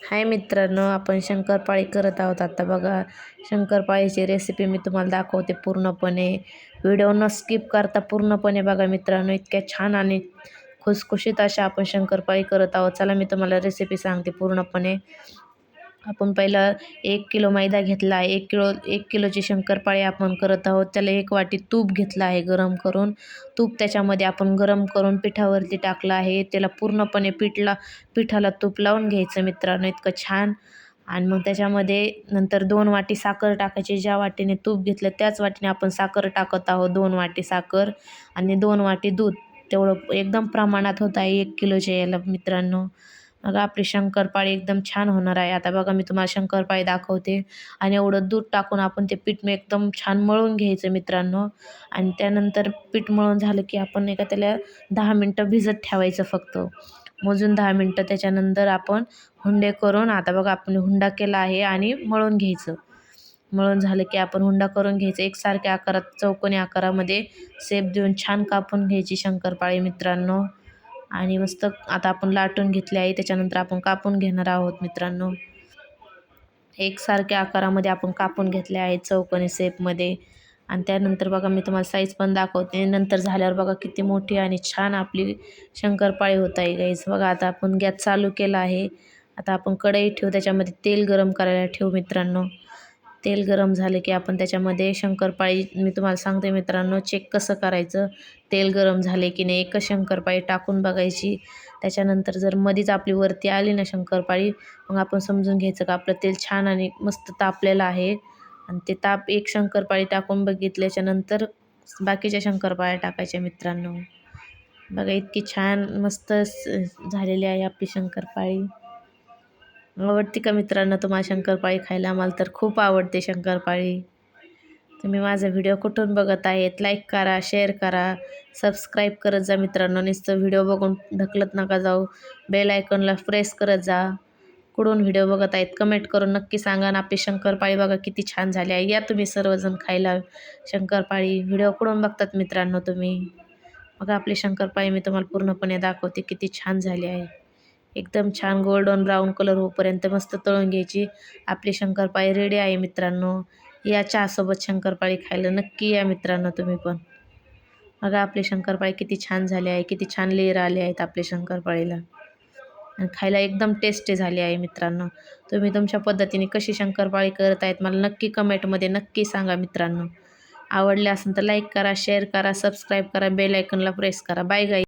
हाय मित्रांनो, आपण शंकरपाळी करत आहोत. आता बघा, शंकरपाळीची रेसिपी मी तुम्हाला दाखवते पूर्णपणे. व्हिडिओ न स्किप करता पूर्णपणे बघा मित्रांनो. इतक्या छान आणि खुसखुशीत अशा आपण शंकरपाळी करत आहोत. चला मी तुम्हाला रेसिपी सांगते पूर्णपणे. आपण पहिला 1 किलो मैदा घेतला आहे. 1 किलोची शंकरपाळी आपण करत आहोत. त्याला 1 वाटी तूप घेतलं आहे गरम करून. तूप त्याच्यामध्ये आपण गरम करून पिठावरती टाकलं आहे. त्याला पूर्णपणे पिठाला तूप लावून घ्यायचं मित्रांनो, इतकं छान. आणि मग त्याच्यामध्ये नंतर 2 वाटी साखर टाकायची. ज्या वाटीने तूप घेतलं त्याच वाटीने आपण साखर टाकत आहोत. 2 वाटी साखर आणि 2 वाटी दूध. तेवढं एकदम प्रमाणात होत आहे 1 किलोच्या याला मित्रांनो. मग आपली शंकरपाळी एकदम छान होणार आहे. आता बघा मी तुम्हाला शंकरपाळी दाखवते. आणि एवढं दूध टाकून आपण ते पीठ एकदम छान मळून घ्यायचं मित्रांनो. आणि त्यानंतर पीठ मळून झालं की आपण त्याला 10 मिनटं भिजत ठेवायचं फक्त. मोजून 10 मिनटं. त्याच्यानंतर आपण हुंडे करून, आता बघा आपण हुंडा केला आहे आणि मळून घ्यायचं. मळून झालं की आपण हुंडा करून घ्यायचं. एकसारख्या आकारात, चौकोनी आकारामध्ये शेप देऊन छान कापून घ्यायची शंकरपाळी मित्रांनो. आणि मस्त आता आपण लाटून घेतले आहे. त्याच्यानंतर आपण कापून घेणार आहोत मित्रांनो. एकसारख्या आकारामध्ये आपण कापून घेतले आहे चौकोनी शेपमध्ये. आणि त्यानंतर बघा मी तुम्हाला साईज पण दाखवते. नंतर झाल्यावर बघा किती मोठी आणि छान आपली शंकरपाळी होत आहे गाईस. बघा आता आपण गॅस चालू केला आहे. आता आपण कढई ठेवू, त्याच्यामध्ये तेल गरम करायला ठेवू मित्रांनो. तेल गरम झाले की आपण त्याच्यामध्ये शंकरपाळी, मी तुम्हाला सांगते मित्रांनो चेक कसं करायचं. तेल गरम झाले की नाही एकच शंकरपाळी टाकून बघायची. त्याच्यानंतर जर मधीच आपली वरती आली ना शंकरपाळी, मग आपण समजून घ्यायचं का आपलं तेल छान आणि मस्त तापलेलं आहे. आणि ते एक शंकरपाळी टाकून बघितल्याच्यानंतर बाकीच्या शंकरपाळ्या टाकायच्या मित्रांनो. बघा इतकी छान मस्त झालेली आहे आपली शंकरपाळी. आवडते का मित्रांनो तुम्हाला शंकरपाळी खायला? आम्हाला तर खूप आवडते शंकरपाळी. तुम्ही माझा व्हिडिओ कुठून बघत आहेत? लाईक करा, शेअर करा, सबस्क्राईब करत जा मित्रांनो. नुसतं व्हिडिओ बघून ढकलत नका जाऊ. बेल आयकॉनला प्रेस करत जा. कुठून व्हिडिओ बघत आहेत कमेंट करून नक्की सांगा. आणि आपली शंकरपाळी बघा किती छान झाली आहे. या तुम्ही सर्वजण खायला शंकरपाळी. व्हिडिओ कुठून बघतात मित्रांनो तुम्ही? बघा आपली शंकरपाळी मी तुम्हाला पूर्णपणे दाखवते किती छान झाली आहे. एकदम छान गोल्डन ब्राऊन कलर होईपर्यंत मस्त तळून घ्यायची. आपली शंकरपाळी रेडी आहे मित्रांनो. या चहासोबत शंकरपाळी खायला नक्की या मित्रांनो तुम्ही पण. बघा आपली शंकरपाळी किती छान झाली आहे. किती छान लेयर आले आहेत आपल्या शंकरपाळीला. आणि खायला एकदम टेस्टी झाली आहे मित्रांनो. तुम्ही तुमच्या पद्धतीने कशी शंकरपाळी करत आहेत मला नक्की कमेंटमध्ये नक्की सांगा मित्रांनो. आवडले असेल तर लाईक करा, शेअर करा, सबस्क्राईब करा, बेल आयकॉनला प्रेस करा. Bye guys.